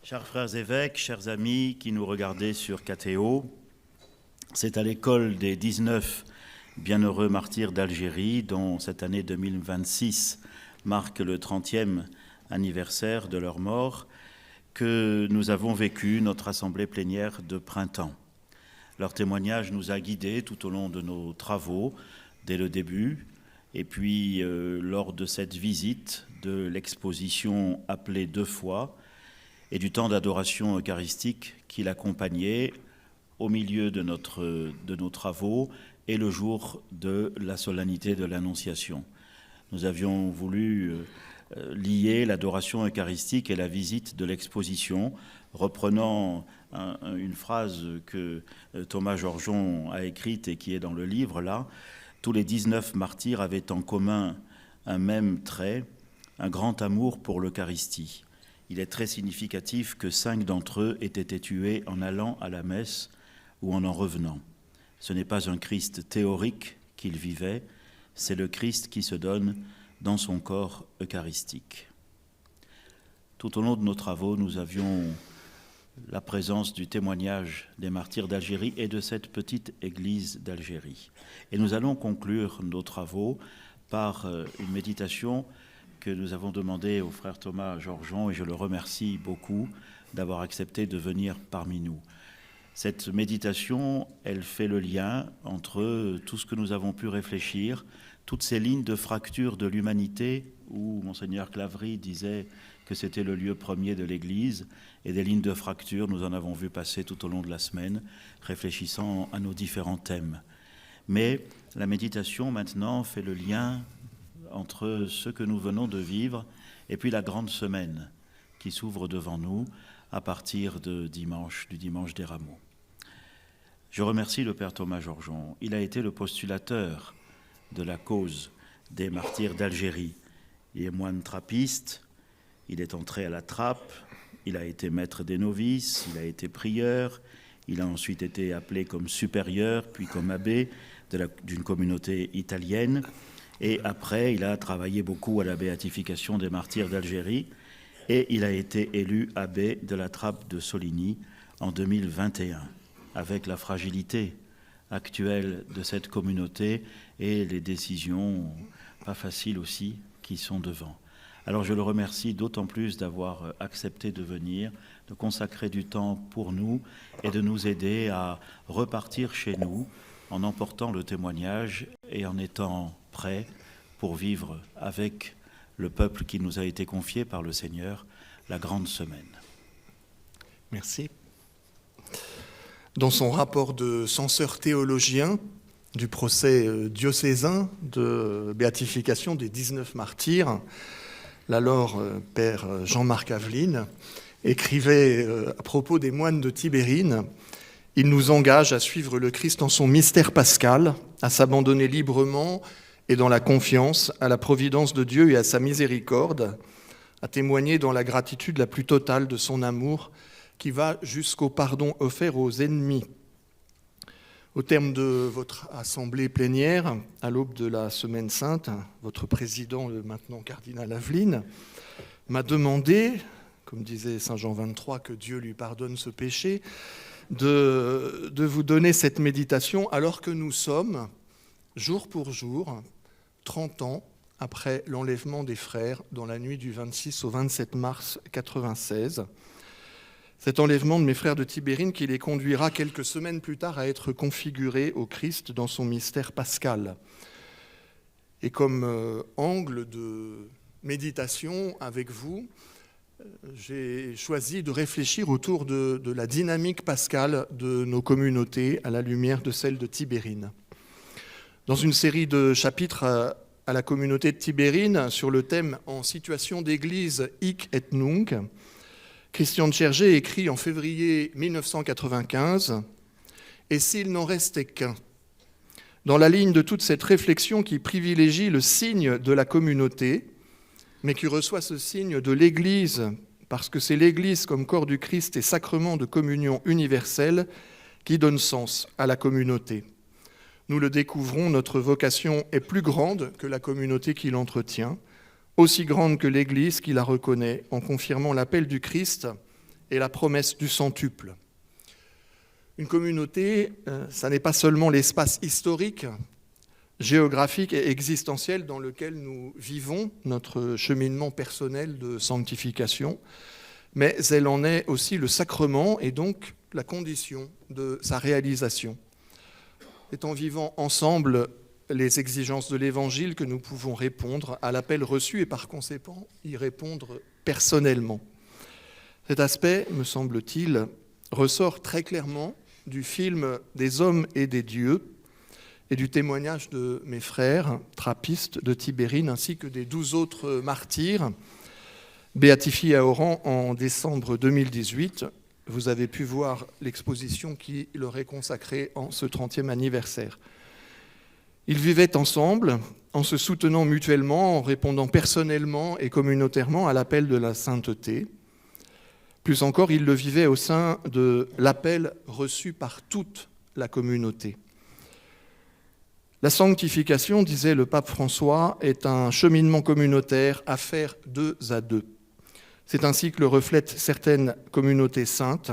Chers frères évêques, chers amis qui nous regardez sur KTO, c'est à l'école des 19 bienheureux martyrs d'Algérie, dont cette année 2026 marque le 30e anniversaire de leur mort, que nous avons vécu notre assemblée plénière de printemps. Leur témoignage nous a guidés tout au long de nos travaux, dès le début, et puis lors de cette visite de l'exposition appelée 2 fois, et du temps d'adoration eucharistique qui l'accompagnait au milieu de nos travaux et le jour de la solennité de l'Annonciation. Nous avions voulu lier l'adoration eucharistique et la visite de l'exposition, reprenant une phrase que Thomas Georgeon a écrite et qui est dans le livre là. Tous les 19 martyrs avaient en commun un même trait, un grand amour pour l'Eucharistie. Il est très significatif que 5 d'entre eux aient été tués en allant à la messe ou en revenant. Ce n'est pas un Christ théorique qu'ils vivaient, c'est le Christ qui se donne dans son corps eucharistique. Tout au long de nos travaux, nous avions la présence du témoignage des martyrs d'Algérie et de cette petite église d'Algérie. Et nous allons conclure nos travaux par une méditation que nous avons demandé au frère Thomas Georgeon, et je le remercie beaucoup d'avoir accepté de venir parmi nous. Cette méditation, elle fait le lien entre tout ce que nous avons pu réfléchir, toutes ces lignes de fracture de l'humanité, où Monseigneur Claverie disait que c'était le lieu premier de l'Église, et des lignes de fracture, nous en avons vu passer tout au long de la semaine, réfléchissant à nos différents thèmes. Mais la méditation, maintenant, fait le lien entre ce que nous venons de vivre et puis la grande semaine qui s'ouvre devant nous à partir du dimanche des Rameaux. Je remercie le Père Thomas Georgeon. Il a été le postulateur de la cause des martyrs d'Algérie. Il est moine trappiste, il est entré à la trappe, il a été maître des novices, il a été prieur, il a ensuite été appelé comme supérieur, puis comme abbé d'une communauté italienne. Et après, il a travaillé beaucoup à la béatification des martyrs d'Algérie et il a été élu abbé de la trappe de Soligny en 2021, avec la fragilité actuelle de cette communauté et les décisions pas faciles aussi qui sont devant. Alors je le remercie d'autant plus d'avoir accepté de venir, de consacrer du temps pour nous et de nous aider à repartir chez nous en emportant le témoignage et en étant prêt pour vivre avec le peuple qui nous a été confié par le Seigneur la grande semaine. Merci. Dans son rapport de censeur théologien du procès diocésain de béatification des 19 martyrs, l'alors père Jean-Marc Aveline écrivait à propos des moines de Tibérine: « Il nous engage à suivre le Christ en son mystère pascal, à s'abandonner librement et dans la confiance à la providence de Dieu et à sa miséricorde, à témoigner dans la gratitude la plus totale de son amour qui va jusqu'au pardon offert aux ennemis. » Au terme de votre assemblée plénière, à l'aube de la Semaine Sainte, votre président, le maintenant cardinal Aveline, m'a demandé, comme disait Saint Jean 23, que Dieu lui pardonne ce péché, de vous donner cette méditation alors que nous sommes, jour pour jour, 30 ans après l'enlèvement des frères dans la nuit du 26 au 27 mars 1996. Cet enlèvement de mes frères de Tibérine qui les conduira quelques semaines plus tard à être configurés au Christ dans son mystère pascal. Et comme angle de méditation avec vous, j'ai choisi de réfléchir autour de la dynamique pascale de nos communautés à la lumière de celle de Tibérine. Dans une série de chapitres à la communauté de Tibérine sur le thème « En situation d'église, hic et nunc », Christian de Chergé écrit en février 1995 « Et s'il n'en restait qu'un ?» Dans la ligne de toute cette réflexion qui privilégie le signe de la communauté, mais qui reçoit ce signe de l'Église, parce que c'est l'Église comme corps du Christ et sacrement de communion universelle qui donne sens à la communauté. Nous le découvrons, notre vocation est plus grande que la communauté qui l'entretient, aussi grande que l'Église qui la reconnaît, en confirmant l'appel du Christ et la promesse du centuple. Une communauté, ça n'est pas seulement l'espace historique, géographique et existentiel dans lequel nous vivons notre cheminement personnel de sanctification, mais elle en est aussi le sacrement et donc la condition de sa réalisation. C'est en vivant ensemble les exigences de l'Évangile que nous pouvons répondre à l'appel reçu et par conséquent y répondre personnellement. Cet aspect, me semble-t-il, ressort très clairement du film Des hommes et des dieux et du témoignage de mes frères trappistes de Tibérine ainsi que des 12 autres martyrs béatifiés à Oran en décembre 2018. Vous avez pu voir l'exposition qui leur est consacrée en ce 30e anniversaire. Ils vivaient ensemble, en se soutenant mutuellement, en répondant personnellement et communautairement à l'appel de la sainteté. Plus encore, ils le vivaient au sein de l'appel reçu par toute la communauté. La sanctification, disait le pape François, est un cheminement communautaire à faire 2 à 2. C'est ainsi que le reflètent certaines communautés saintes.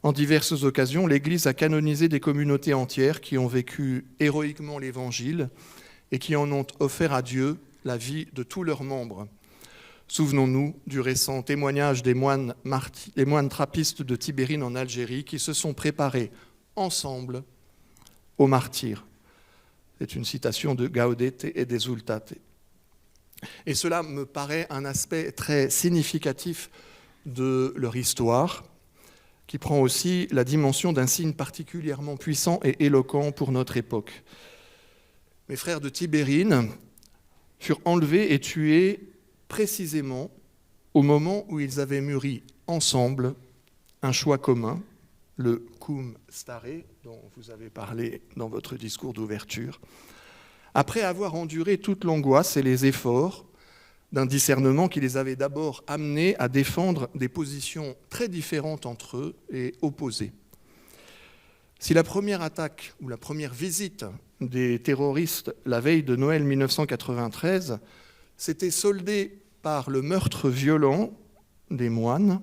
En diverses occasions, l'Église a canonisé des communautés entières qui ont vécu héroïquement l'Évangile et qui en ont offert à Dieu la vie de tous leurs membres. Souvenons-nous du récent témoignage des moines trappistes de Tibérine en Algérie qui se sont préparés ensemble au martyre. C'est une citation de Gaudete et d'Exultate. Et cela me paraît un aspect très significatif de leur histoire, qui prend aussi la dimension d'un signe particulièrement puissant et éloquent pour notre époque. Mes frères de Tibérine furent enlevés et tués précisément au moment où ils avaient mûri ensemble un choix commun, le cum stare, dont vous avez parlé dans votre discours d'ouverture, après avoir enduré toute l'angoisse et les efforts d'un discernement qui les avait d'abord amenés à défendre des positions très différentes entre eux et opposées. Si la première attaque ou la première visite des terroristes la veille de Noël 1993 s'était soldée par le meurtre violent des moines,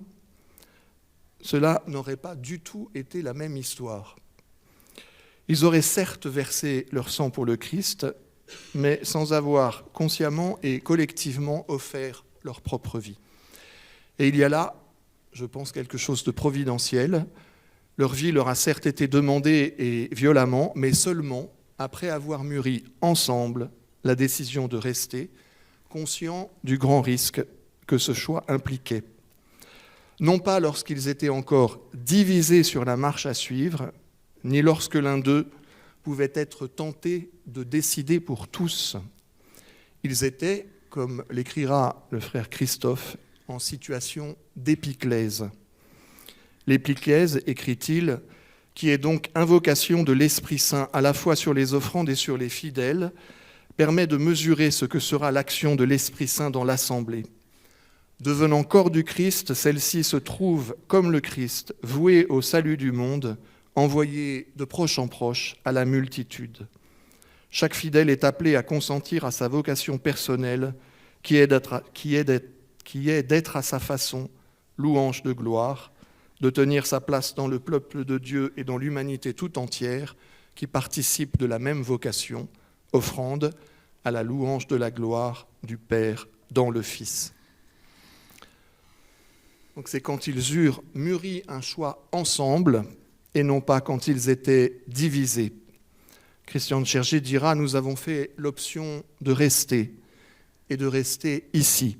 cela n'aurait pas du tout été la même histoire. Ils auraient certes versé leur sang pour le Christ, mais sans avoir consciemment et collectivement offert leur propre vie. Et il y a là, je pense, quelque chose de providentiel. Leur vie leur a certes été demandée et violemment, mais seulement après avoir mûri ensemble la décision de rester, conscients du grand risque que ce choix impliquait. Non pas lorsqu'ils étaient encore divisés sur la marche à suivre, ni lorsque l'un d'eux pouvait être tenté de décider pour tous. Ils étaient, comme l'écrira le frère Christophe, en situation d'épiclèse. L'épiclèse, écrit-il, qui est donc invocation de l'Esprit Saint à la fois sur les offrandes et sur les fidèles, permet de mesurer ce que sera l'action de l'Esprit Saint dans l'Assemblée. Devenant corps du Christ, celle-ci se trouve, comme le Christ, vouée au salut du monde, envoyée de proche en proche à la multitude. Chaque fidèle est appelé à consentir à sa vocation personnelle, qui est d'être à sa façon louange de gloire, de tenir sa place dans le peuple de Dieu et dans l'humanité tout entière, qui participe de la même vocation, offrande à la louange de la gloire du Père dans le Fils. Donc c'est quand ils eurent mûri un choix ensemble et non pas quand ils étaient divisés. Christian de Chergé dira « Nous avons fait l'option de rester et de rester ici.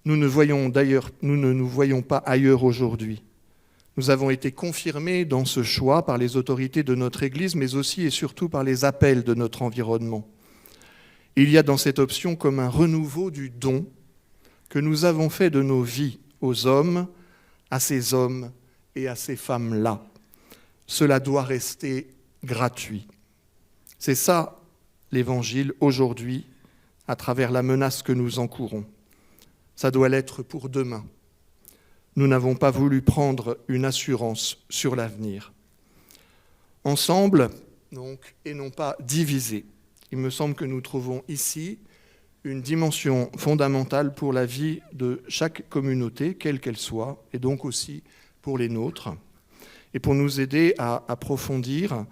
Nous ne nous voyons pas ailleurs aujourd'hui. Nous avons été confirmés dans ce choix par les autorités de notre Église, mais aussi et surtout par les appels de notre environnement. Il y a dans cette option comme un renouveau du don que nous avons fait de nos vies aux hommes, à ces hommes et à ces femmes-là. Cela doit rester gratuit. C'est ça l'Évangile aujourd'hui, à travers la menace que nous encourons. Ça doit l'être pour demain. Nous n'avons pas voulu prendre une assurance sur l'avenir. Ensemble, donc, et non pas divisés. Il me semble que nous trouvons ici une dimension fondamentale pour la vie de chaque communauté, quelle qu'elle soit, et donc aussi pour les nôtres. Et pour nous aider à approfondir,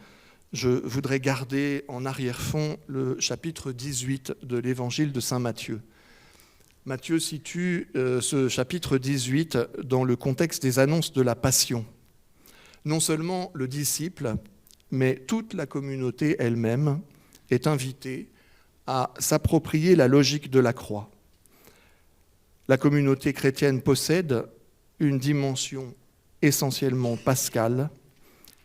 je voudrais garder en arrière-fond le chapitre 18 de l'évangile de saint Matthieu. Matthieu situe ce chapitre 18 dans le contexte des annonces de la Passion. Non seulement le disciple, mais toute la communauté elle-même est invitée à s'approprier la logique de la croix. La communauté chrétienne possède une dimension essentiellement pascale.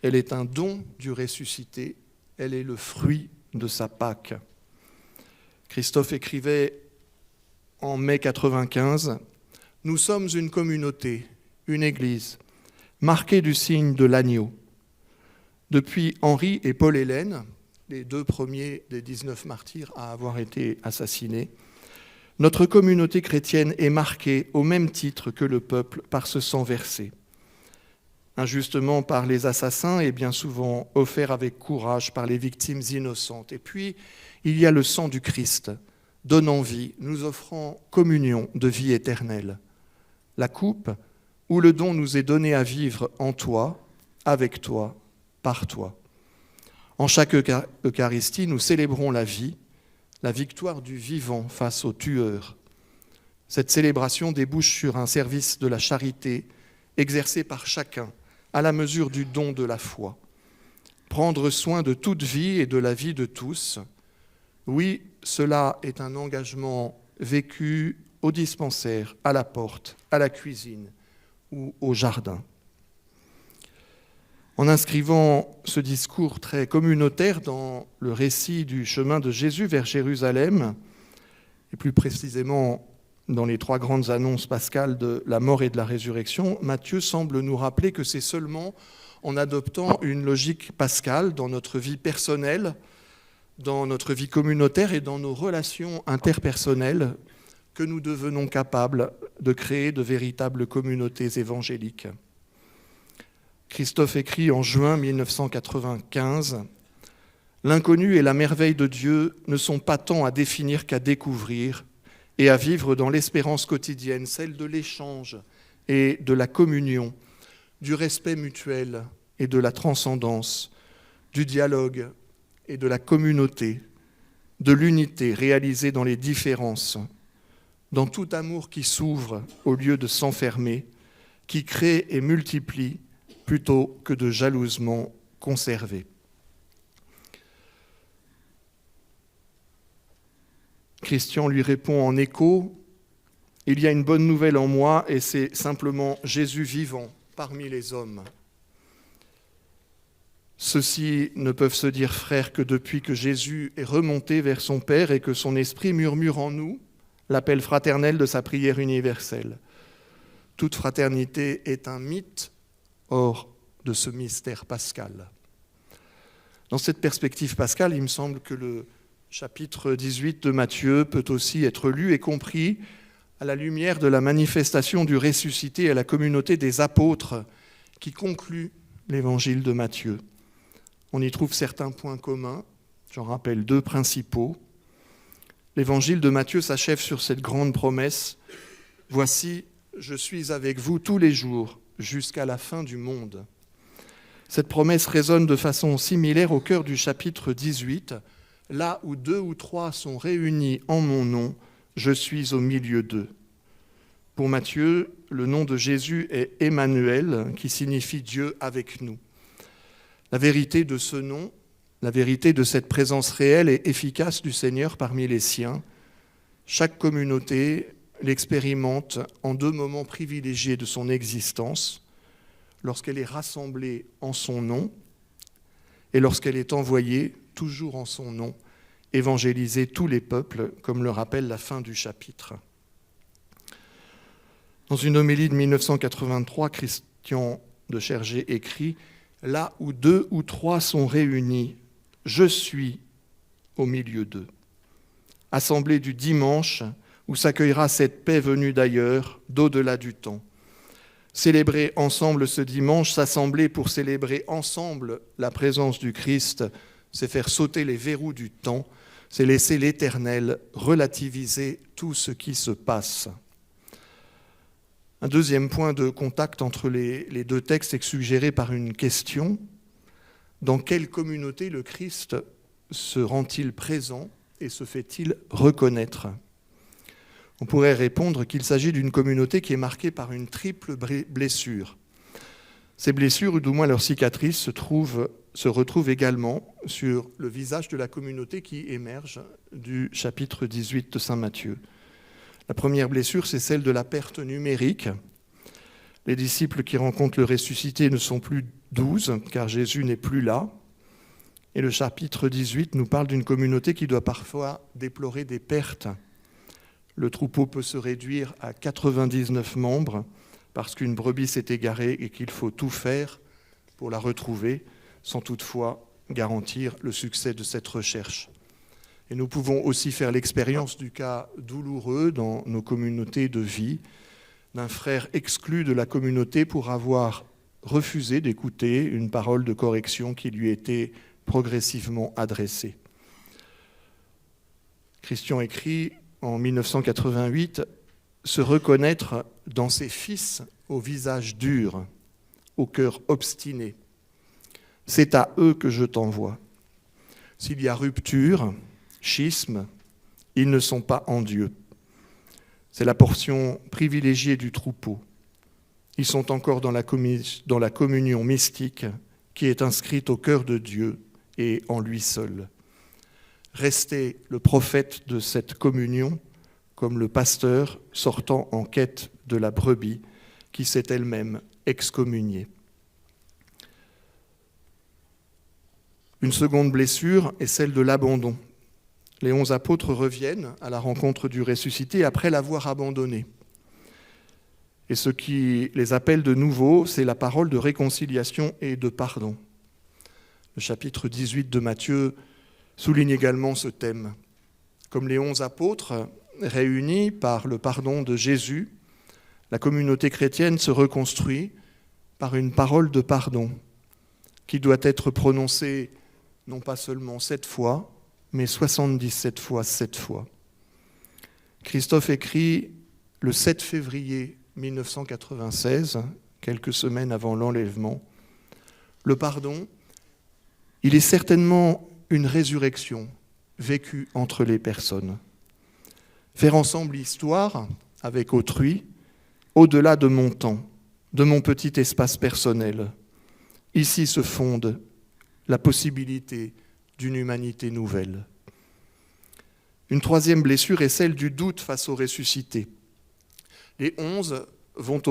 Elle est un don du ressuscité, elle est le fruit de sa Pâque. Christophe écrivait en mai 95, « Nous sommes une communauté, une église, marquée du signe de l'agneau. Depuis Henri et Paul-Hélène, les deux premiers des 19 martyrs à avoir été assassinés, notre communauté chrétienne est marquée au même titre que le peuple par ce sang versé. Injustement par les assassins et bien souvent offert avec courage par les victimes innocentes. Et puis, il y a le sang du Christ, donnant vie, nous offrant communion de vie éternelle. La coupe où le don nous est donné à vivre en toi, avec toi, par toi. En chaque Eucharistie, nous célébrons la vie, la victoire du vivant face au tueur. Cette célébration débouche sur un service de la charité exercé par chacun à la mesure du don de la foi. Prendre soin de toute vie et de la vie de tous, oui, cela est un engagement vécu au dispensaire, à la porte, à la cuisine ou au jardin. En inscrivant ce discours très communautaire dans le récit du chemin de Jésus vers Jérusalem, et plus précisément dans les trois grandes annonces pascales de la mort et de la résurrection, Matthieu semble nous rappeler que c'est seulement en adoptant une logique pascale dans notre vie personnelle, dans notre vie communautaire et dans nos relations interpersonnelles que nous devenons capables de créer de véritables communautés évangéliques. Christophe écrit en juin 1995 « L'inconnu et la merveille de Dieu ne sont pas tant à définir qu'à découvrir et à vivre dans l'espérance quotidienne, celle de l'échange et de la communion, du respect mutuel et de la transcendance, du dialogue et de la communauté, de l'unité réalisée dans les différences, dans tout amour qui s'ouvre au lieu de s'enfermer, qui crée et multiplie plutôt que de jalousement conserver. » Christian lui répond en écho, « Il y a une bonne nouvelle en moi et c'est simplement Jésus vivant parmi les hommes. Ceux-ci ne peuvent se dire frères que depuis que Jésus est remonté vers son Père et que son esprit murmure en nous l'appel fraternel de sa prière universelle. Toute fraternité est un mythe hors de ce mystère pascal. » Dans cette perspective pascale, il me semble que le chapitre 18 de Matthieu peut aussi être lu et compris à la lumière de la manifestation du ressuscité à la communauté des apôtres qui conclut l'évangile de Matthieu. On y trouve certains points communs, j'en rappelle deux principaux. L'évangile de Matthieu s'achève sur cette grande promesse « Voici, je suis avec vous tous les jours jusqu'à la fin du monde ». Cette promesse résonne de façon similaire au cœur du chapitre 18. « Là où 2 ou 3 sont réunis en mon nom, je suis au milieu d'eux. » Pour Matthieu, le nom de Jésus est Emmanuel, qui signifie Dieu avec nous. La vérité de ce nom, la vérité de cette présence réelle et efficace du Seigneur parmi les siens, chaque communauté l'expérimente en 2 moments privilégiés de son existence, lorsqu'elle est rassemblée en son nom et lorsqu'elle est envoyée, toujours en son nom, évangéliser tous les peuples, comme le rappelle la fin du chapitre. Dans une homélie de 1983, Christian de Chergé écrit « Là où 2 ou 3 sont réunis, je suis au milieu d'eux. » Assemblée du dimanche, où s'accueillera cette paix venue d'ailleurs, d'au-delà du temps. Célébrer ensemble ce dimanche, s'assembler pour célébrer ensemble la présence du Christ, c'est faire sauter les verrous du temps, c'est laisser l'Éternel relativiser tout ce qui se passe. Un deuxième point de contact entre les deux textes est suggéré par une question. Dans quelle communauté le Christ se rend-il présent et se fait-il reconnaître ? On pourrait répondre qu'il s'agit d'une communauté qui est marquée par une triple blessure. Ces blessures, ou du moins leurs cicatrices, se retrouvent également sur le visage de la communauté qui émerge du chapitre 18 de saint Matthieu. La première blessure, c'est celle de la perte numérique. Les disciples qui rencontrent le ressuscité ne sont plus 12, car Jésus n'est plus là. Et le chapitre 18 nous parle d'une communauté qui doit parfois déplorer des pertes. Le troupeau peut se réduire à 99 membres parce qu'une brebis s'est égarée et qu'il faut tout faire pour la retrouver, sans toutefois garantir le succès de cette recherche. Et nous pouvons aussi faire l'expérience du cas douloureux dans nos communautés de vie, d'un frère exclu de la communauté pour avoir refusé d'écouter une parole de correction qui lui était progressivement adressée. Christian écrit en 1988 « Se reconnaître dans ses fils au visage dur, au cœur obstiné. C'est à eux que je t'envoie. S'il y a rupture, schisme, ils ne sont pas en Dieu. C'est la portion privilégiée du troupeau. Ils sont encore dans la communion mystique qui est inscrite au cœur de Dieu et en lui seul. Restez le prophète de cette communion comme le pasteur sortant en quête de la brebis qui s'est elle-même excommuniée. Une seconde blessure est celle de l'abandon. Les 11 apôtres reviennent à la rencontre du ressuscité après l'avoir abandonné. Et ce qui les appelle de nouveau, c'est la parole de réconciliation et de pardon. Le chapitre 18 de Matthieu souligne également ce thème. Comme les 11 apôtres, réunis par le pardon de Jésus, la communauté chrétienne se reconstruit par une parole de pardon qui doit être prononcée non pas seulement 7 fois, mais 77 fois 7 fois. Christophe écrit le 7 février 1996, quelques semaines avant l'enlèvement, « Le pardon, il est certainement une résurrection vécue entre les personnes. Faire ensemble histoire avec autrui, au-delà de mon temps, de mon petit espace personnel. Ici se fonde la possibilité d'une humanité nouvelle. » Une troisième blessure est celle du doute face au ressuscité. Les 11 vont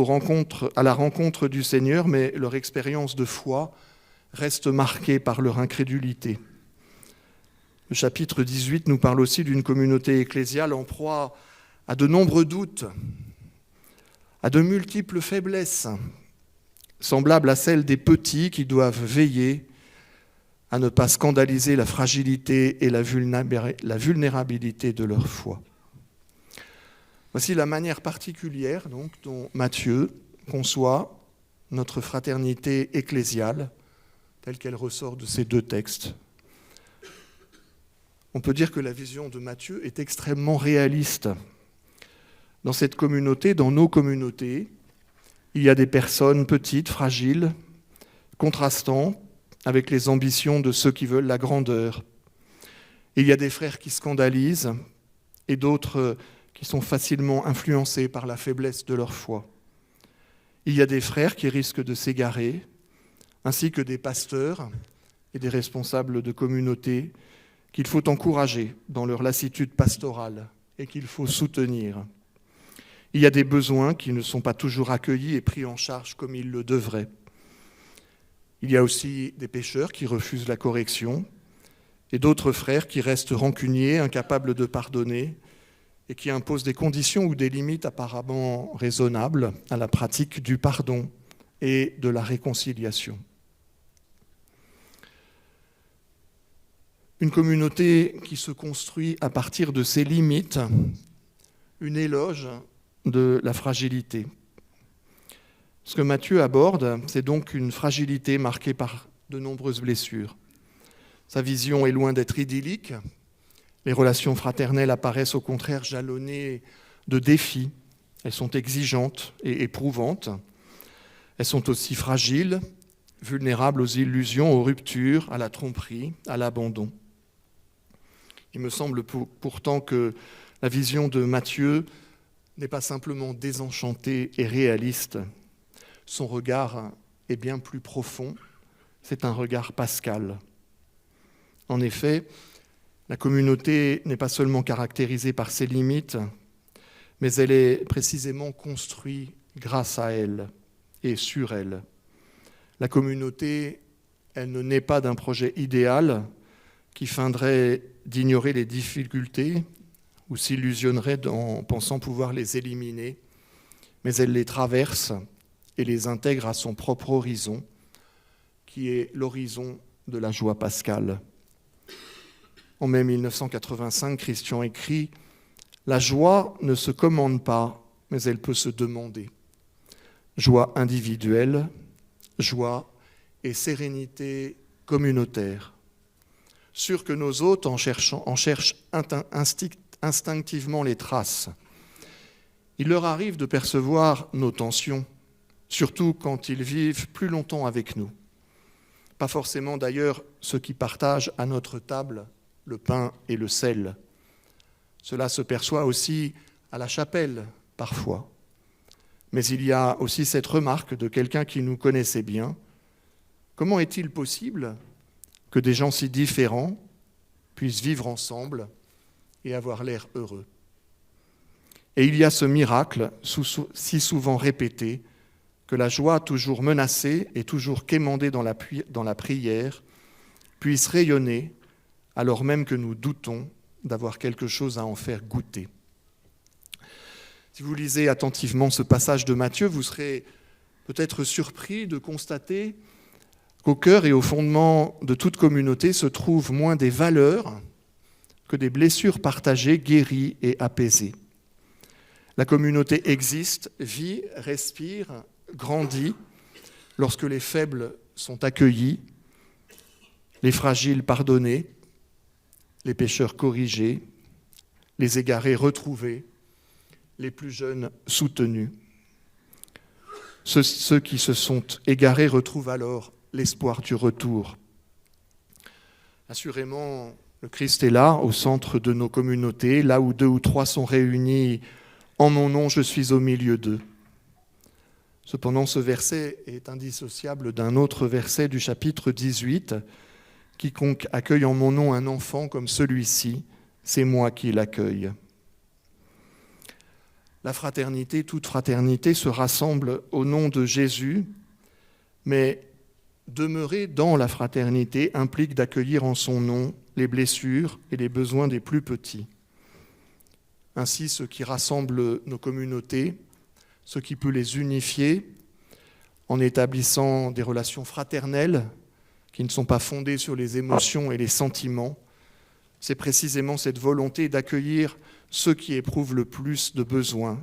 à la rencontre du Seigneur, mais leur expérience de foi reste marquée par leur incrédulité. Le chapitre 18 nous parle aussi d'une communauté ecclésiale en proie à de nombreux doutes, à de multiples faiblesses, semblables à celles des petits qui doivent veiller à ne pas scandaliser la fragilité et la vulnérabilité de leur foi. Voici la manière particulière donc, dont Matthieu conçoit notre fraternité ecclésiale, telle qu'elle ressort de ces deux textes. On peut dire que la vision de Matthieu est extrêmement réaliste. Dans cette communauté, dans nos communautés, il y a des personnes petites, fragiles, contrastant avec les ambitions de ceux qui veulent la grandeur. Il y a des frères qui scandalisent et d'autres qui sont facilement influencés par la faiblesse de leur foi. Il y a des frères qui risquent de s'égarer, ainsi que des pasteurs et des responsables de communautés qu'il faut encourager dans leur lassitude pastorale et qu'il faut soutenir. Il y a des besoins qui ne sont pas toujours accueillis et pris en charge comme ils le devraient. Il y a aussi des pécheurs qui refusent la correction et d'autres frères qui restent rancuniers, incapables de pardonner et qui imposent des conditions ou des limites apparemment raisonnables à la pratique du pardon et de la réconciliation. Une communauté qui se construit à partir de ses limites, une éloge de la fragilité. Ce que Matthieu aborde, c'est donc une fragilité marquée par de nombreuses blessures. Sa vision est loin d'être idyllique. Les relations fraternelles apparaissent au contraire jalonnées de défis. Elles sont exigeantes et éprouvantes. Elles sont aussi fragiles, vulnérables aux illusions, aux ruptures, à la tromperie, à l'abandon. Il me semble pourtant que la vision de Matthieu n'est pas simplement désenchantée et réaliste. Son regard est bien plus profond. C'est un regard pascal. En effet, la communauté n'est pas seulement caractérisée par ses limites, mais elle est précisément construite grâce à elle et sur elle. La communauté, elle ne naît pas d'un projet idéal qui feindrait d'ignorer les difficultés ou s'illusionnerait en pensant pouvoir les éliminer, mais elle les traverse et les intègre à son propre horizon, qui est l'horizon de la joie pascale. En mai 1985, Christian écrit « La joie ne se commande pas, mais elle peut se demander. Joie individuelle, joie et sérénité communautaire. Sûr que nos hôtes en cherchent instinctivement les traces. Il leur arrive de percevoir nos tensions, surtout quand ils vivent plus longtemps avec nous. Pas forcément d'ailleurs ceux qui partagent à notre table le pain et le sel. Cela se perçoit aussi à la chapelle, parfois. Mais il y a aussi cette remarque de quelqu'un qui nous connaissait bien. Comment est-il possible que des gens si différents puissent vivre ensemble et avoir l'air heureux? Et il y a ce miracle, si souvent répété, que la joie toujours menacée et toujours quémandée dans la prière puisse rayonner alors même que nous doutons d'avoir quelque chose à en faire goûter. Si vous lisez attentivement ce passage de Matthieu, vous serez peut-être surpris de constater qu'au cœur et au fondement de toute communauté se trouvent moins des valeurs que des blessures partagées, guéries et apaisées. La communauté existe, vit, respire, grandit lorsque les faibles sont accueillis, les fragiles pardonnés, les pécheurs corrigés, les égarés retrouvés, les plus jeunes soutenus. Ceux qui se sont égarés retrouvent alors l'espoir du retour. Assurément, le Christ est là, au centre de nos communautés, là où 2 ou 3 sont réunis. En mon nom, je suis au milieu d'eux. Cependant, ce verset est indissociable d'un autre verset du chapitre 18. Quiconque accueille en mon nom un enfant comme celui-ci, c'est moi qui l'accueille. La fraternité, toute fraternité, se rassemble au nom de Jésus, mais demeurer dans la fraternité implique d'accueillir en son nom les blessures et les besoins des plus petits. Ainsi, ce qui rassemble nos communautés, ce qui peut les unifier, en établissant des relations fraternelles qui ne sont pas fondées sur les émotions et les sentiments, c'est précisément cette volonté d'accueillir ceux qui éprouvent le plus de besoins,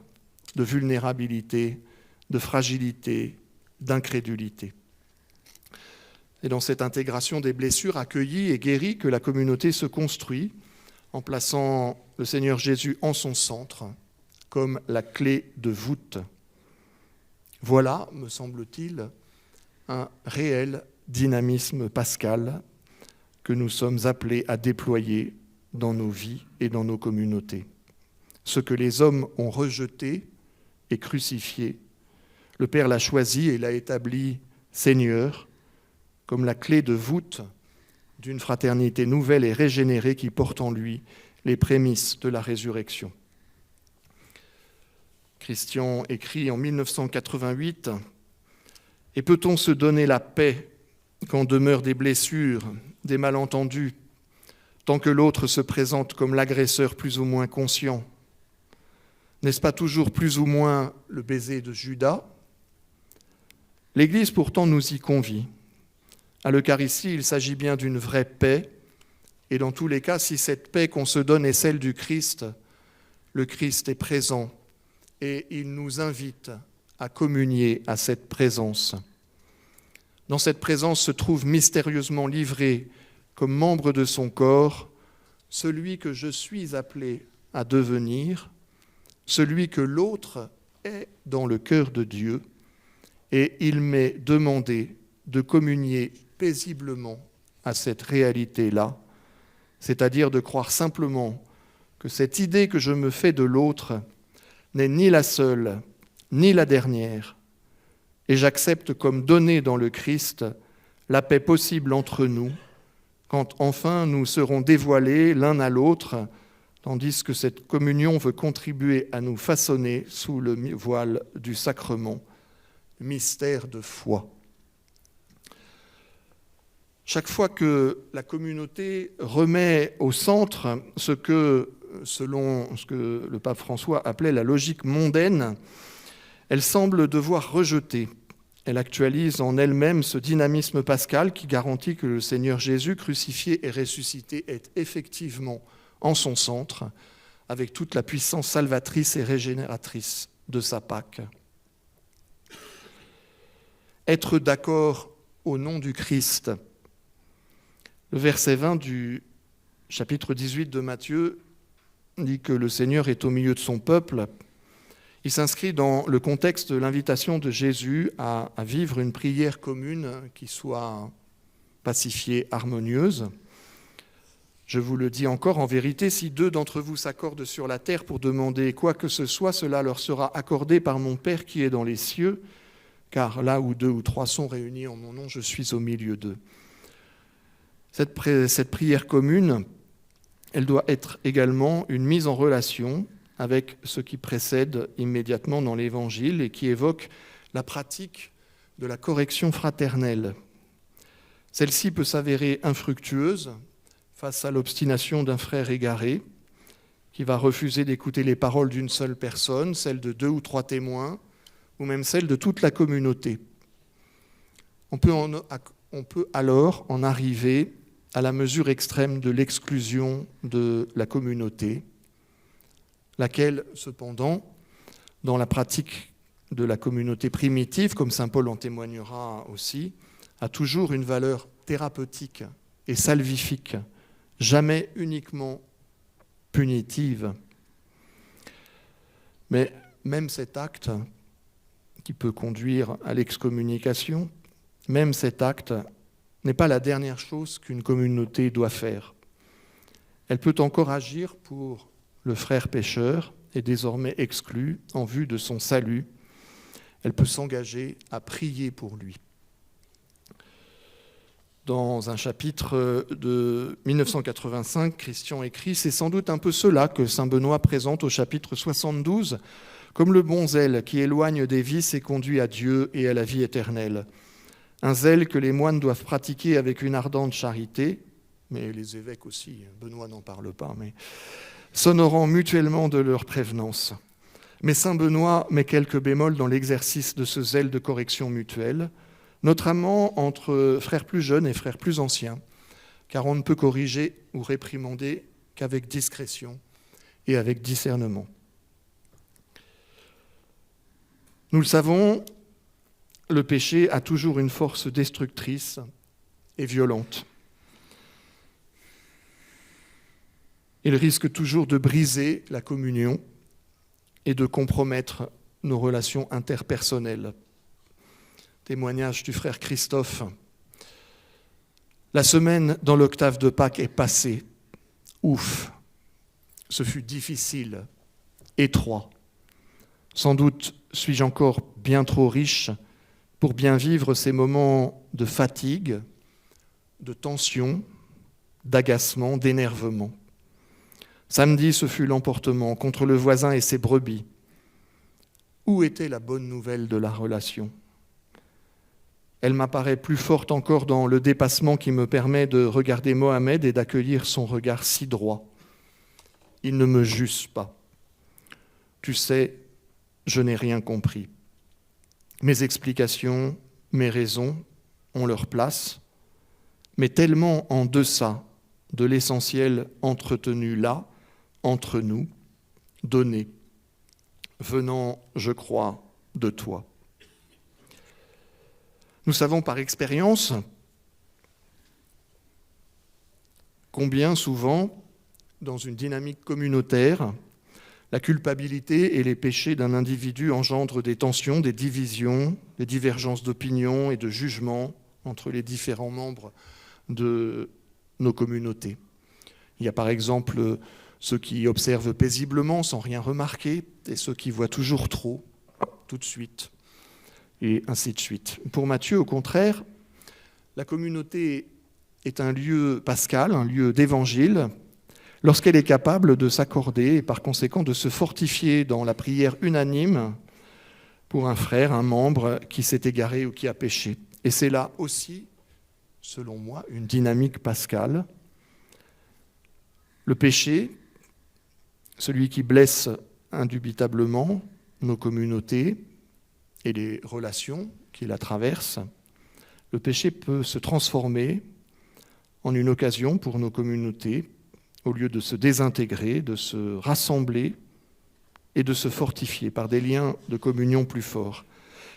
de vulnérabilité, de fragilité, d'incrédulité. Et dans cette intégration des blessures accueillies et guéries que la communauté se construit en plaçant le Seigneur Jésus en son centre comme la clé de voûte. Voilà, me semble-t-il, un réel dynamisme pascal que nous sommes appelés à déployer dans nos vies et dans nos communautés. Ce que les hommes ont rejeté et crucifié, le Père l'a choisi et l'a établi Seigneur, comme la clé de voûte d'une fraternité nouvelle et régénérée qui porte en lui les prémices de la résurrection. Christian écrit en 1988 « Et peut-on se donner la paix quand demeurent des blessures, des malentendus, tant que l'autre se présente comme l'agresseur plus ou moins conscient? N'est-ce pas toujours plus ou moins le baiser de Judas? L'Église pourtant nous y convie. À l'Eucharistie, il s'agit bien d'une vraie paix, et dans tous les cas, si cette paix qu'on se donne est celle du Christ, le Christ est présent, et il nous invite à communier à cette présence. Dans cette présence se trouve mystérieusement livré, comme membre de son corps, celui que je suis appelé à devenir, celui que l'autre est dans le cœur de Dieu, et il m'est demandé de communier paisiblement à cette réalité-là, c'est-à-dire de croire simplement que cette idée que je me fais de l'autre n'est ni la seule, ni la dernière, et j'accepte comme donnée dans le Christ la paix possible entre nous, quand enfin nous serons dévoilés l'un à l'autre, tandis que cette communion veut contribuer à nous façonner sous le voile du sacrement, mystère de foi. Chaque fois que la communauté remet au centre ce que, selon ce que le pape François appelait la logique mondaine, elle semble devoir rejeter. Elle actualise en elle-même ce dynamisme pascal qui garantit que le Seigneur Jésus, crucifié et ressuscité, est effectivement en son centre, avec toute la puissance salvatrice et régénératrice de sa Pâque. Être d'accord au nom du Christ. Le verset 20 du chapitre 18 de Matthieu dit que le Seigneur est au milieu de son peuple. Il s'inscrit dans le contexte de l'invitation de Jésus à vivre une prière commune qui soit pacifiée, harmonieuse. Je vous le dis encore, en vérité, si 2 d'entre vous s'accordent sur la terre pour demander quoi que ce soit, cela leur sera accordé par mon Père qui est dans les cieux, car là où 2 ou 3 sont réunis en mon nom, je suis au milieu d'eux. Cette prière commune, elle doit être également une mise en relation avec ce qui précède immédiatement dans l'Évangile et qui évoque la pratique de la correction fraternelle. Celle-ci peut s'avérer infructueuse face à l'obstination d'un frère égaré qui va refuser d'écouter les paroles d'une seule personne, celle de 2 ou 3 témoins, ou même celle de toute la communauté. On peut alors en arriver à la mesure extrême de l'exclusion de la communauté, laquelle, cependant, dans la pratique de la communauté primitive, comme saint Paul en témoignera aussi, a toujours une valeur thérapeutique et salvifique, jamais uniquement punitive. Mais même cet acte, qui peut conduire à l'excommunication, même cet acte n'est pas la dernière chose qu'une communauté doit faire. Elle peut encore agir pour le frère pécheur est désormais exclu en vue de son salut. Elle peut s'engager à prier pour lui. Dans un chapitre de 1985, Christian écrit « C'est sans doute un peu cela que saint Benoît présente au chapitre 72 comme le bon zèle qui éloigne des vices et conduit à Dieu et à la vie éternelle. Un zèle que les moines doivent pratiquer avec une ardente charité, mais les évêques aussi, Benoît n'en parle pas, mais s'honorant mutuellement de leur prévenance. Mais saint Benoît met quelques bémols dans l'exercice de ce zèle de correction mutuelle, notamment entre frères plus jeunes et frères plus anciens, car on ne peut corriger ou réprimander qu'avec discrétion et avec discernement. Nous le savons, le péché a toujours une force destructrice et violente. Il risque toujours de briser la communion et de compromettre nos relations interpersonnelles. Témoignage du frère Christophe. La semaine dans l'octave de Pâques est passée. Ouf, ce fut difficile, étroit. Sans doute suis-je encore bien trop riche pour bien vivre ces moments de fatigue, de tension, d'agacement, d'énervement. Samedi, ce fut l'emportement contre le voisin et ses brebis. Où était la bonne nouvelle de la relation ? Elle m'apparaît plus forte encore dans le dépassement qui me permet de regarder Mohamed et d'accueillir son regard si droit. Il ne me juge pas. Tu sais, je n'ai rien compris. Mes explications, mes raisons ont leur place, mais tellement en deçà de l'essentiel entretenu là, entre nous, donné, venant, je crois, de toi. Nous savons par expérience combien souvent dans une dynamique communautaire, la culpabilité et les péchés d'un individu engendrent des tensions, des divisions, des divergences d'opinion et de jugement entre les différents membres de nos communautés. Il y a par exemple ceux qui observent paisiblement sans rien remarquer et ceux qui voient toujours trop, tout de suite, et ainsi de suite. Pour Matthieu, au contraire, la communauté est un lieu pascal, un lieu d'évangile, lorsqu'elle est capable de s'accorder et par conséquent de se fortifier dans la prière unanime pour un frère, un membre qui s'est égaré ou qui a péché. Et c'est là aussi, selon moi, une dynamique pascale. Le péché, celui qui blesse indubitablement nos communautés et les relations qui la traversent, le péché peut se transformer en une occasion pour nos communautés, au lieu de se désintégrer, de se rassembler et de se fortifier par des liens de communion plus forts.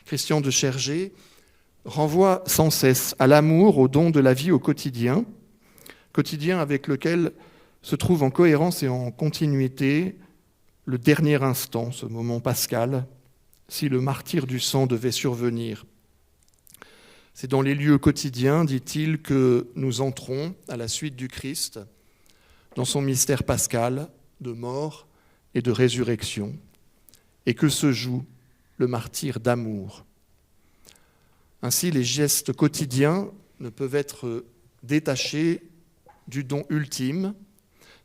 Christian de Chergé renvoie sans cesse à l'amour, au don de la vie au quotidien avec lequel se trouve en cohérence et en continuité le dernier instant, ce moment pascal, si le martyre du sang devait survenir. C'est dans les lieux quotidiens, dit-il, que nous entrons à la suite du Christ, dans son mystère pascal de mort et de résurrection, et que se joue le martyre d'amour. Ainsi, les gestes quotidiens ne peuvent être détachés du don ultime,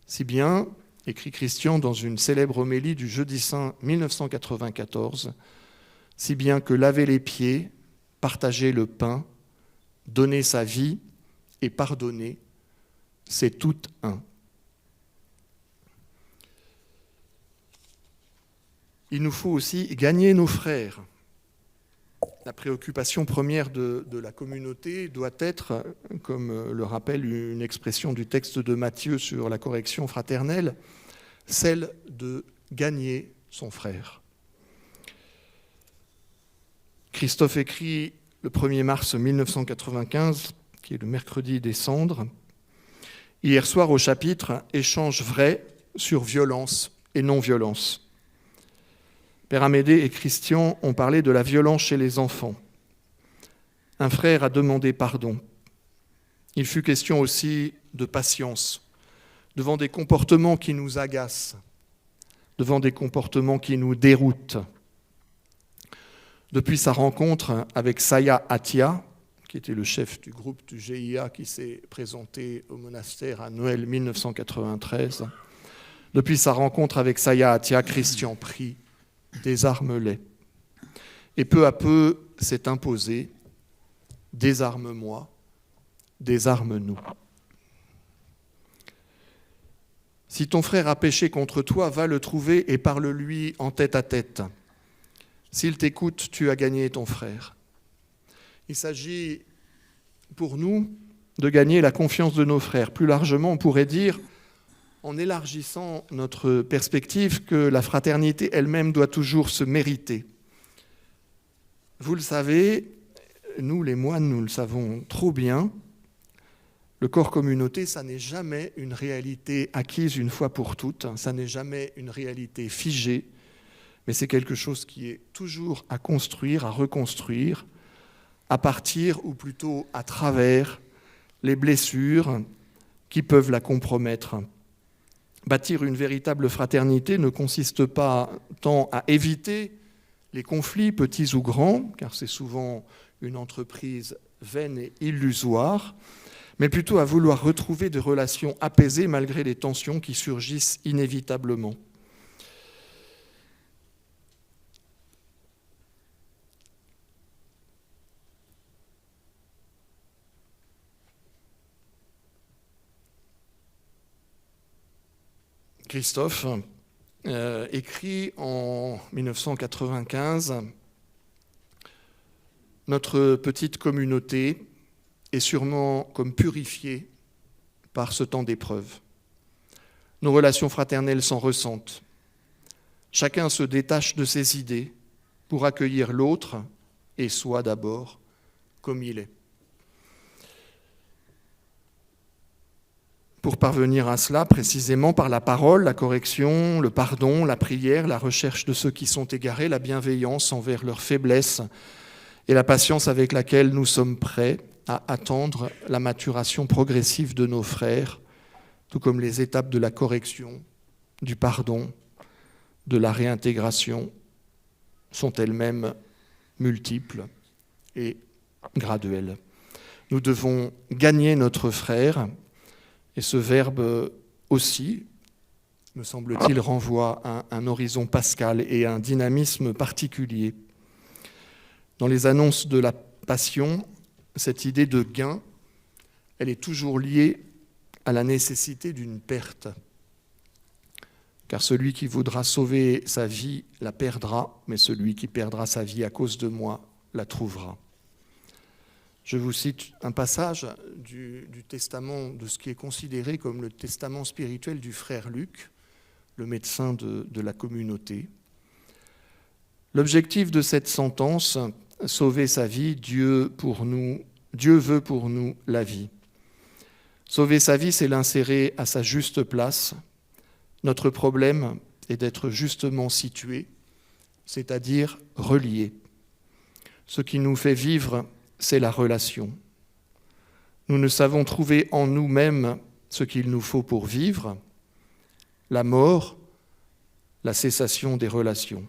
si bien, écrit Christian dans une célèbre homélie du Jeudi Saint 1994, si bien que laver les pieds, partager le pain, donner sa vie et pardonner, c'est tout un. Il nous faut aussi gagner nos frères. La préoccupation première de la communauté doit être, comme le rappelle une expression du texte de Matthieu sur la correction fraternelle, celle de gagner son frère. Christophe écrit le 1er mars 1995, qui est le mercredi des Cendres, hier soir au chapitre « Échange vrai sur violence et non-violence ». Père Amédée et Christian ont parlé de la violence chez les enfants. Un frère a demandé pardon. Il fut question aussi de patience, devant des comportements qui nous agacent, devant des comportements qui nous déroutent. Depuis sa rencontre avec Saya Atia, qui était le chef du groupe du GIA qui s'est présenté au monastère à Noël 1993, depuis sa rencontre avec Saya Atia, Christian prie « Désarme-les ». Et peu à peu s'est imposé « Désarme-moi, désarme-nous ». Si ton frère a péché contre toi, va le trouver et parle-lui en tête à tête. S'il t'écoute, tu as gagné ton frère. Il s'agit pour nous de gagner la confiance de nos frères. Plus largement, on pourrait dire, en élargissant notre perspective, que la fraternité elle-même doit toujours se mériter. Vous le savez, nous les moines, nous le savons trop bien, le corps communauté, ça n'est jamais une réalité acquise une fois pour toutes, ça n'est jamais une réalité figée, mais c'est quelque chose qui est toujours à construire, à reconstruire, à partir, ou plutôt à travers, les blessures qui peuvent la compromettre. Bâtir une véritable fraternité ne consiste pas tant à éviter les conflits, petits ou grands, car c'est souvent une entreprise vaine et illusoire, mais plutôt à vouloir retrouver des relations apaisées malgré les tensions qui surgissent inévitablement. Christophe écrit en 1995 « Notre petite communauté est sûrement comme purifiée par ce temps d'épreuve. Nos relations fraternelles s'en ressentent. Chacun se détache de ses idées pour accueillir l'autre et soi d'abord comme il est. » pour parvenir à cela, précisément par la parole, la correction, le pardon, la prière, la recherche de ceux qui sont égarés, la bienveillance envers leurs faiblesses et la patience avec laquelle nous sommes prêts à attendre la maturation progressive de nos frères, tout comme les étapes de la correction, du pardon, de la réintégration sont elles-mêmes multiples et graduelles. Nous devons gagner notre frère, et ce verbe aussi, me semble-t-il, renvoie à un horizon pascal et à un dynamisme particulier. Dans les annonces de la Passion, cette idée de gain, elle est toujours liée à la nécessité d'une perte. Car celui qui voudra sauver sa vie la perdra, mais celui qui perdra sa vie à cause de moi la trouvera. Je vous cite un passage du testament, de ce qui est considéré comme le testament spirituel du frère Luc, le médecin de la communauté. L'objectif de cette sentence, sauver sa vie, Dieu veut pour nous la vie. Sauver sa vie, c'est l'insérer à sa juste place. Notre problème est d'être justement situé, c'est-à-dire relié. Ce qui nous fait vivre, c'est la relation. Nous ne savons trouver en nous-mêmes ce qu'il nous faut pour vivre, la mort, la cessation des relations.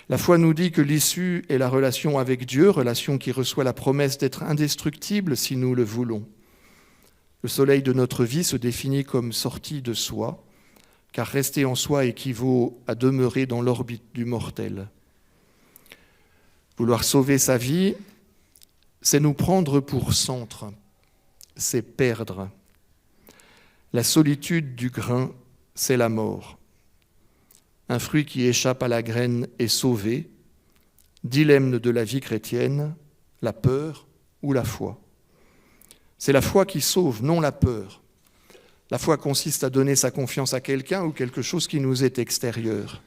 La foi nous dit que l'issue est la relation avec Dieu, relation qui reçoit la promesse d'être indestructible si nous le voulons. Le soleil de notre vie se définit comme sorti de soi, car rester en soi équivaut à demeurer dans l'orbite du mortel. Vouloir sauver sa vie, c'est nous prendre pour centre, c'est perdre. La solitude du grain, c'est la mort. Un fruit qui échappe à la graine est sauvé. Dilemme de la vie chrétienne, la peur ou la foi. C'est la foi qui sauve, non la peur. La foi consiste à donner sa confiance à quelqu'un ou quelque chose qui nous est extérieur.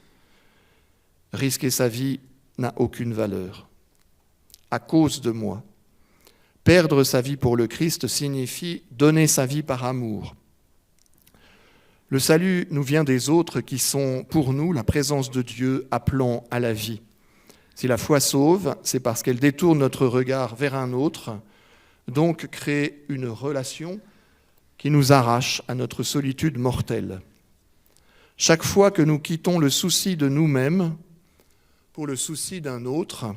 Risquer sa vie n'a aucune valeur. À cause de moi. Perdre sa vie pour le Christ signifie donner sa vie par amour. Le salut nous vient des autres qui sont pour nous la présence de Dieu appelant à la vie. Si la foi sauve, c'est parce qu'elle détourne notre regard vers un autre, donc crée une relation qui nous arrache à notre solitude mortelle. Chaque fois que nous quittons le souci de nous-mêmes pour le souci d'un autre,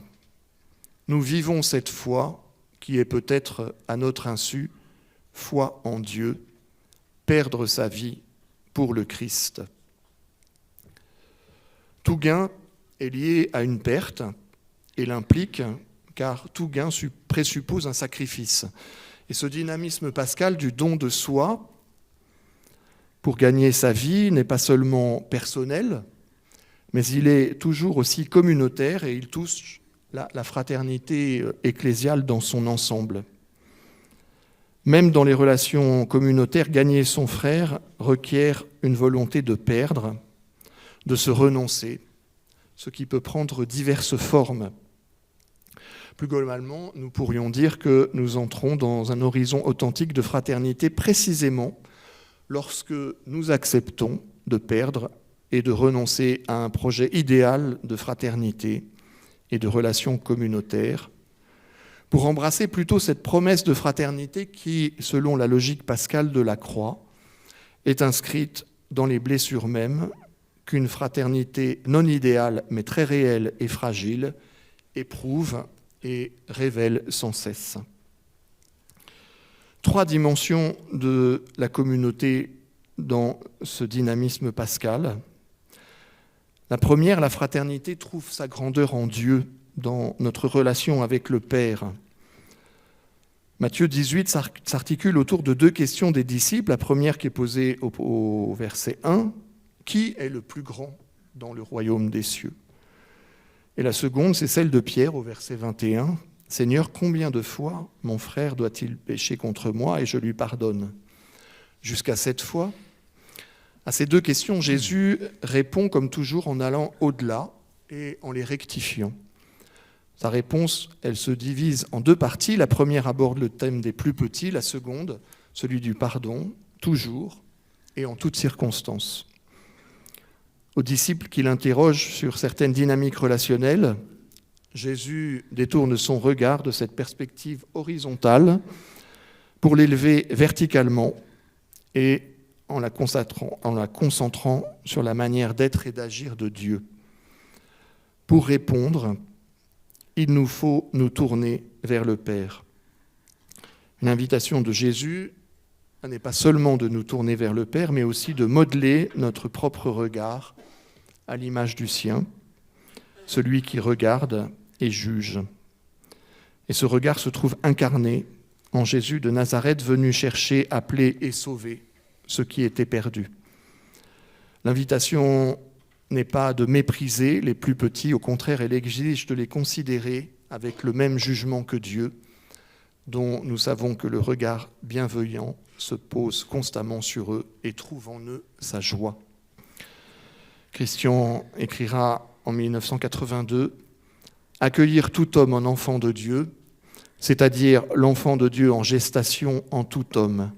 nous vivons cette foi qui est peut-être à notre insu, foi en Dieu, perdre sa vie pour le Christ. Tout gain est lié à une perte et l'implique, car tout gain présuppose un sacrifice. Et ce dynamisme pascal du don de soi pour gagner sa vie n'est pas seulement personnel, mais il est toujours aussi communautaire et il touche la fraternité ecclésiale dans son ensemble. Même dans les relations communautaires, gagner son frère requiert une volonté de perdre, de se renoncer, ce qui peut prendre diverses formes. Plus globalement, nous pourrions dire que nous entrons dans un horizon authentique de fraternité précisément lorsque nous acceptons de perdre et de renoncer à un projet idéal de fraternité et de relations communautaires, pour embrasser plutôt cette promesse de fraternité qui, selon la logique pascale de la croix, est inscrite dans les blessures mêmes qu'une fraternité non idéale, mais très réelle et fragile, éprouve et révèle sans cesse. 3 dimensions de la communauté dans ce dynamisme pascal. La première, la fraternité trouve sa grandeur en Dieu, dans notre relation avec le Père. Matthieu 18 s'articule autour de 2 questions des disciples. La première qui est posée au verset 1, « Qui est le plus grand dans le royaume des cieux ?» Et la seconde, c'est celle de Pierre au verset 21, « Seigneur, combien de fois mon frère doit-il pécher contre moi et je lui pardonne ?» Jusqu'à 7 fois. À ces 2 questions, Jésus répond comme toujours en allant au-delà et en les rectifiant. Sa réponse, elle se divise en 2 parties. La première aborde le thème des plus petits, la seconde, celui du pardon, toujours et en toutes circonstances. Aux disciples qui l'interrogent sur certaines dynamiques relationnelles, Jésus détourne son regard de cette perspective horizontale pour l'élever verticalement et en la concentrant sur la manière d'être et d'agir de Dieu. Pour répondre, il nous faut nous tourner vers le Père. Une invitation de Jésus n'est pas seulement de nous tourner vers le Père, mais aussi de modeler notre propre regard à l'image du sien, celui qui regarde et juge. Et ce regard se trouve incarné en Jésus de Nazareth, venu chercher, appeler et sauver ce qui était perdu. L'invitation n'est pas de mépriser les plus petits, au contraire, elle exige de les considérer avec le même jugement que Dieu, dont nous savons que le regard bienveillant se pose constamment sur eux et trouve en eux sa joie. Christian écrira en 1982 « Accueillir tout homme en enfant de Dieu, c'est-à-dire l'enfant de Dieu en gestation en tout homme.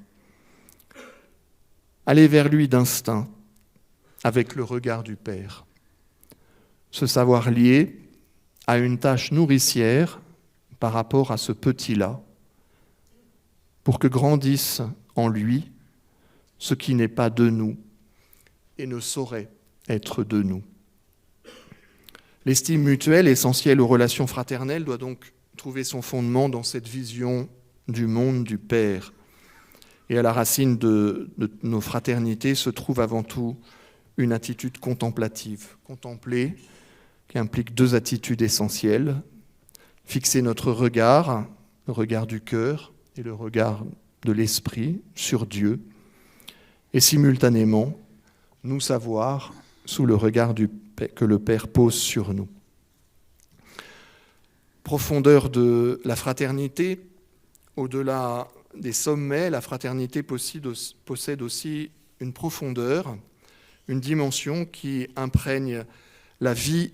Aller vers lui d'instinct, avec le regard du Père. Se savoir lié à une tâche nourricière par rapport à ce petit-là, pour que grandisse en lui ce qui n'est pas de nous et ne saurait être de nous. » L'estime mutuelle, essentielle aux relations fraternelles, doit donc trouver son fondement dans cette vision du monde du Père. Et à la racine de nos fraternités se trouve avant tout une attitude contemplative. Contempler, qui implique deux attitudes essentielles. Fixer notre regard, le regard du cœur et le regard de l'esprit sur Dieu. Et simultanément, nous savoir sous le regard que le Père pose sur nous. Profondeur de la fraternité, au-delà des sommets, la fraternité possède aussi une profondeur, une dimension qui imprègne la vie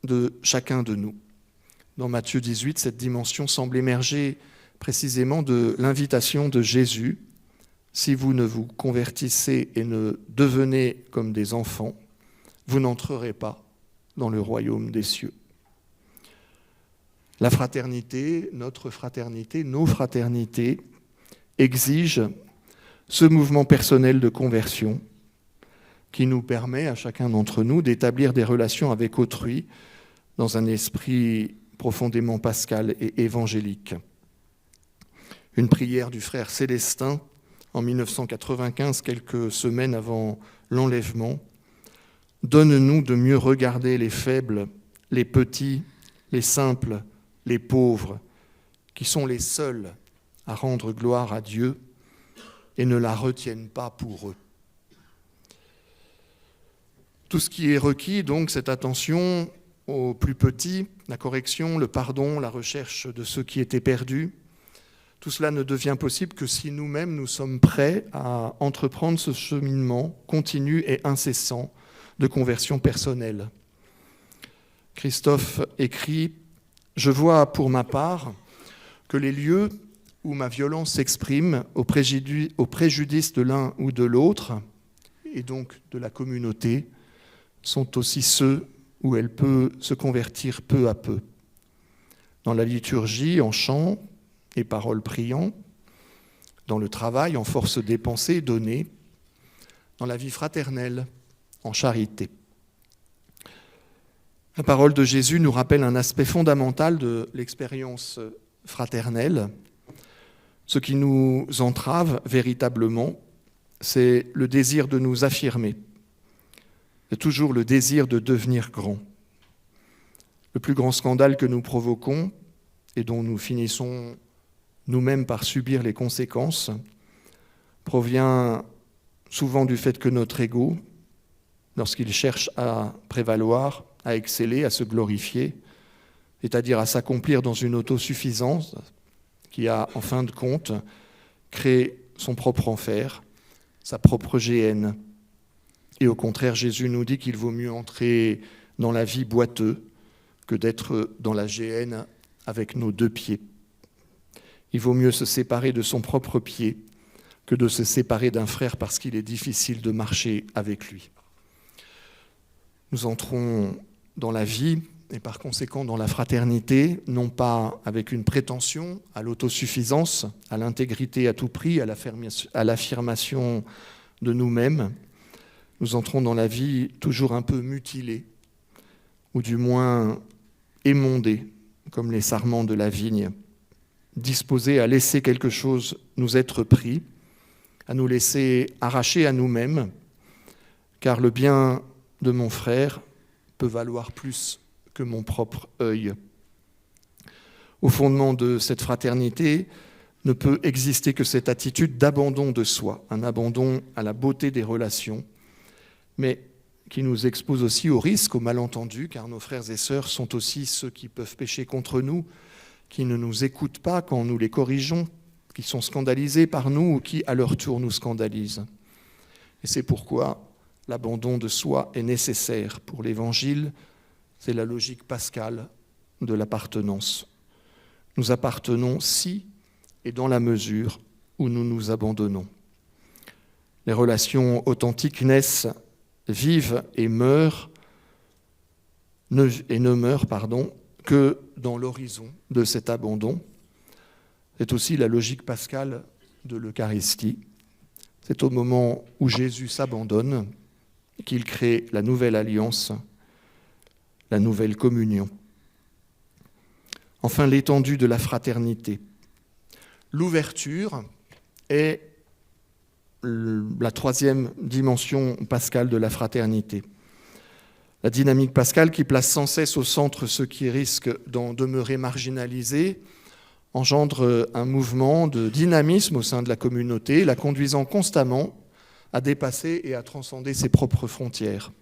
de chacun de nous. Dans Matthieu 18, cette dimension semble émerger précisément de l'invitation de Jésus. Si vous ne vous convertissez et ne devenez comme des enfants, vous n'entrerez pas dans le royaume des cieux. La fraternité, notre fraternité, nos fraternités exigent ce mouvement personnel de conversion qui nous permet à chacun d'entre nous d'établir des relations avec autrui dans un esprit profondément pascal et évangélique. Une prière du frère Célestin en 1995, quelques semaines avant l'enlèvement. « Donne-nous de mieux regarder les faibles, les petits, les simples, les pauvres, qui sont les seuls à rendre gloire à Dieu et ne la retiennent pas pour eux. » Tout ce qui est requis, donc, cette attention aux plus petits, la correction, le pardon, la recherche de ceux qui étaient perdus, tout cela ne devient possible que si nous-mêmes nous sommes prêts à entreprendre ce cheminement continu et incessant de conversion personnelle. Christophe écrit « Je vois pour ma part que les lieux où ma violence s'exprime au préjudice de l'un ou de l'autre, et donc de la communauté, sont aussi ceux où elle peut se convertir peu à peu. Dans la liturgie, en chant et paroles priant, dans le travail, en force dépensée, donnée, dans la vie fraternelle, en charité. » La parole de Jésus nous rappelle un aspect fondamental de l'expérience fraternelle. Ce qui nous entrave véritablement, c'est le désir de nous affirmer. C'est toujours le désir de devenir grand. Le plus grand scandale que nous provoquons et dont nous finissons nous-mêmes par subir les conséquences provient souvent du fait que notre ego, lorsqu'il cherche à prévaloir, à exceller, à se glorifier, c'est-à-dire à s'accomplir dans une autosuffisance qui a, en fin de compte, créé son propre enfer, sa propre géhenne. Et au contraire, Jésus nous dit qu'il vaut mieux entrer dans la vie boiteux que d'être dans la géhenne avec nos deux pieds. Il vaut mieux se séparer de son propre pied que de se séparer d'un frère parce qu'il est difficile de marcher avec lui. Nous entrons dans la vie et par conséquent dans la fraternité, non pas avec une prétention à l'autosuffisance, à l'intégrité à tout prix, à l'affirmation de nous-mêmes. Nous entrons dans la vie toujours un peu mutilés, ou du moins émondés, comme les sarments de la vigne, disposés à laisser quelque chose nous être pris, à nous laisser arracher à nous-mêmes, car le bien de mon frère peut valoir plus que mon propre œil. Au fondement de cette fraternité ne peut exister que cette attitude d'abandon de soi, un abandon à la beauté des relations, mais qui nous expose aussi au risque, au malentendu, car nos frères et sœurs sont aussi ceux qui peuvent pécher contre nous, qui ne nous écoutent pas quand nous les corrigeons, qui sont scandalisés par nous ou qui, à leur tour, nous scandalisent. Et c'est pourquoi l'abandon de soi est nécessaire pour l'Évangile. C'est la logique pascale de l'appartenance. Nous appartenons si et dans la mesure où nous nous abandonnons. Les relations authentiques naissent, vivent et meurent, ne meurent que dans l'horizon de cet abandon. C'est aussi la logique pascale de l'Eucharistie. C'est au moment où Jésus s'abandonne qu'il crée la nouvelle alliance, la nouvelle communion. Enfin, l'étendue de la fraternité. L'ouverture est la troisième dimension pascale de la fraternité. La dynamique pascale qui place sans cesse au centre ceux qui risquent d'en demeurer marginalisés engendre un mouvement de dynamisme au sein de la communauté, la conduisant constamment à dépasser et à transcender ses propres frontières.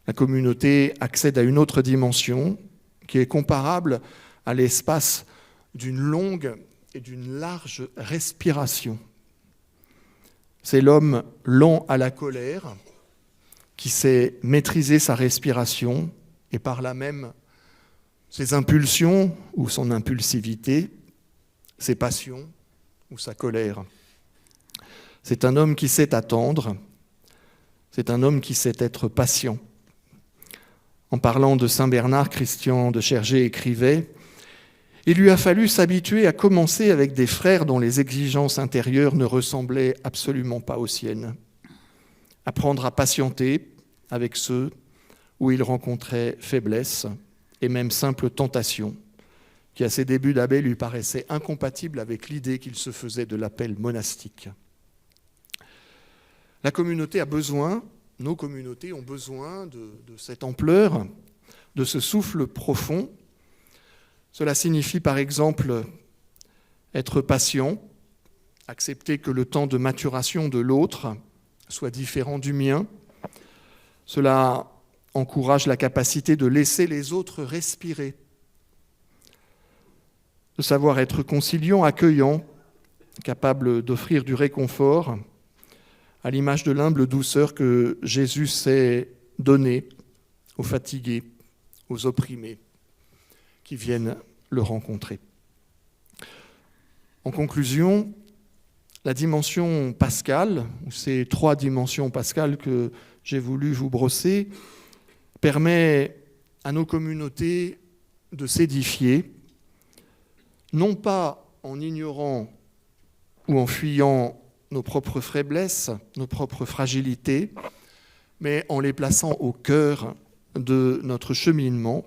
La communauté accède à une autre dimension qui est comparable à l'espace d'une longue et d'une large respiration. C'est l'homme lent à la colère qui sait maîtriser sa respiration et par là même ses impulsions ou son impulsivité, ses passions ou sa colère. C'est un homme qui sait attendre, c'est un homme qui sait être patient. En parlant de Saint Bernard, Christian de Chergé écrivait « Il lui a fallu s'habituer à commencer avec des frères dont les exigences intérieures ne ressemblaient absolument pas aux siennes. Apprendre à patienter avec ceux où il rencontrait faiblesse et même simple tentation, qui à ses débuts d'abbé lui paraissait incompatible avec l'idée qu'il se faisait de l'appel monastique. » La communauté a besoin, nos communautés ont besoin de cette ampleur, de ce souffle profond. Cela signifie par exemple être patient, accepter que le temps de maturation de l'autre soit différent du mien. Cela encourage la capacité de laisser les autres respirer, de savoir être conciliant, accueillant, capable d'offrir du réconfort, à l'image de l'humble douceur que Jésus sait donner aux fatigués, aux opprimés qui viennent le rencontrer. En conclusion, la dimension pascale, ou ces trois dimensions pascales que j'ai voulu vous brosser, permet à nos communautés de s'édifier, non pas en ignorant ou en fuyant nos propres faiblesses, nos propres fragilités, mais en les plaçant au cœur de notre cheminement,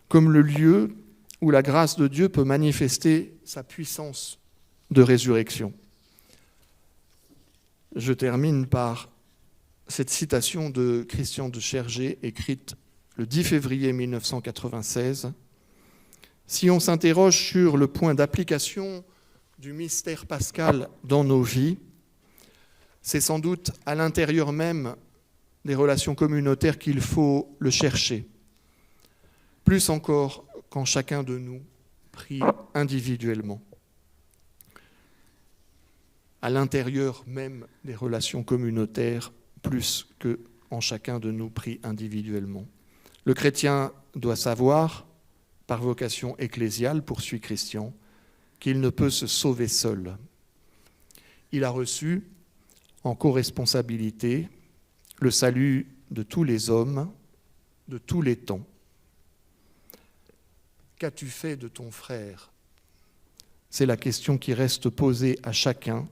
comme le lieu où la grâce de Dieu peut manifester sa puissance de résurrection. Je termine par cette citation de Christian de Chergé, écrite le 10 février 1996. « Si on s'interroge sur le point d'application du mystère pascal dans nos vies, c'est sans doute à l'intérieur même des relations communautaires qu'il faut le chercher, plus encore quand chacun de nous prie individuellement. À l'intérieur même des relations communautaires, plus que en chacun de nous prie individuellement. Le chrétien doit savoir, par vocation ecclésiale, poursuit Christian, qu'il ne peut se sauver seul. il a reçu en co-responsabilité le salut de tous les hommes, de tous les temps. Qu'as-tu fait de ton frère ? C'est la question qui reste posée à chacun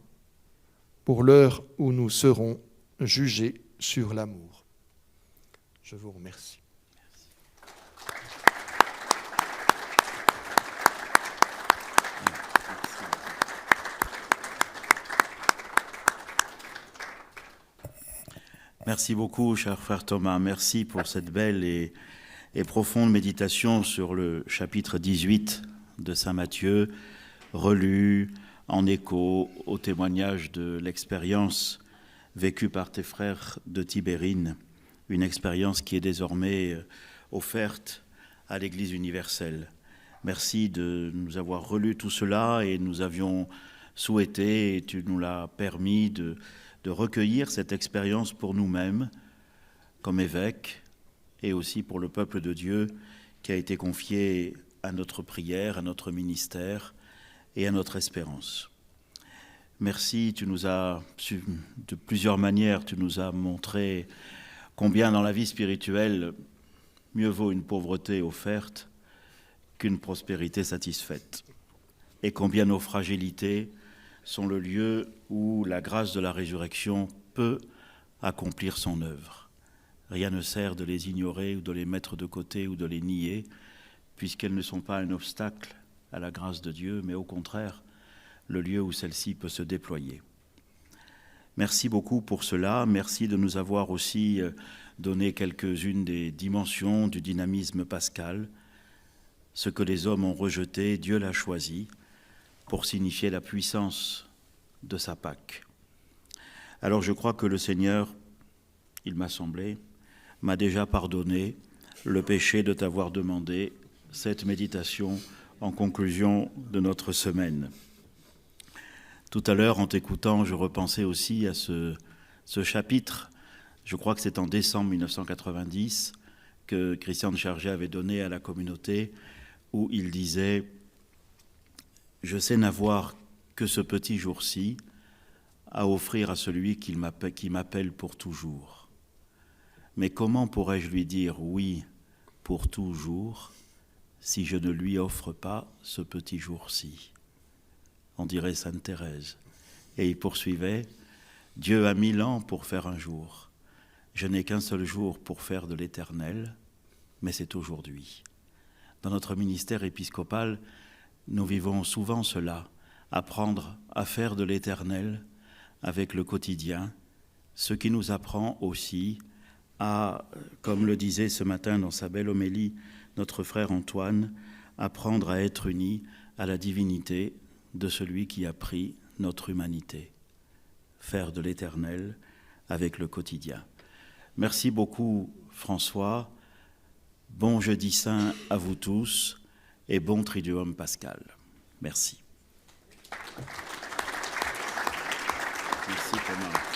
pour l'heure où nous serons jugés sur l'amour. Je vous remercie. Merci beaucoup, cher frère Thomas. Merci pour cette belle et profonde méditation sur le chapitre 18 de Saint Matthieu, relu en écho au témoignage de l'expérience vécue par tes frères de Tibérine, une expérience qui est désormais offerte à l'Église universelle. Merci de nous avoir relu tout cela et nous avions souhaité, et tu nous l'as permis, de recueillir cette expérience pour nous-mêmes, comme évêques, et aussi pour le peuple de Dieu qui a été confié à notre prière, à notre ministère et à notre espérance. Merci, tu nous as, de plusieurs manières, tu nous as montré combien dans la vie spirituelle, mieux vaut une pauvreté offerte qu'une prospérité satisfaite, et combien nos fragilités sont le lieu où la grâce de la résurrection peut accomplir son œuvre. Rien ne sert de les ignorer ou de les mettre de côté ou de les nier, puisqu'elles ne sont pas un obstacle à la grâce de Dieu, mais au contraire, le lieu où celle-ci peut se déployer. Merci beaucoup pour cela. Merci de nous avoir aussi donné quelques-unes des dimensions du dynamisme pascal. Ce que les hommes ont rejeté, Dieu l'a choisi pour signifier la puissance de sa Pâque. Alors je crois que le Seigneur, il m'a semblé, m'a déjà pardonné le péché de t'avoir demandé cette méditation en conclusion de notre semaine. Tout à l'heure, en t'écoutant, je repensais aussi à ce chapitre, je crois que c'est en décembre 1990, que Christian de Chargé avait donné à la communauté, où il disait « Je sais n'avoir que ce petit jour-ci à offrir à celui qui m'appelle pour toujours. Mais comment pourrais-je lui dire oui pour toujours si je ne lui offre pas ce petit jour-ci » On dirait Sainte Thérèse. Et il poursuivait « Dieu a 1000 ans pour faire un jour. Je n'ai qu'un seul jour pour faire de l'éternel, mais c'est aujourd'hui. » Dans notre ministère épiscopal, nous vivons souvent cela, apprendre à faire de l'éternel avec le quotidien, ce qui nous apprend aussi à, comme le disait ce matin dans sa belle homélie notre frère Antoine, apprendre à être unis à la divinité de celui qui a pris notre humanité. Faire de l'éternel avec le quotidien. Merci beaucoup François, bon jeudi saint à vous tous et bon Triduum pascal. Merci. Merci Thomas.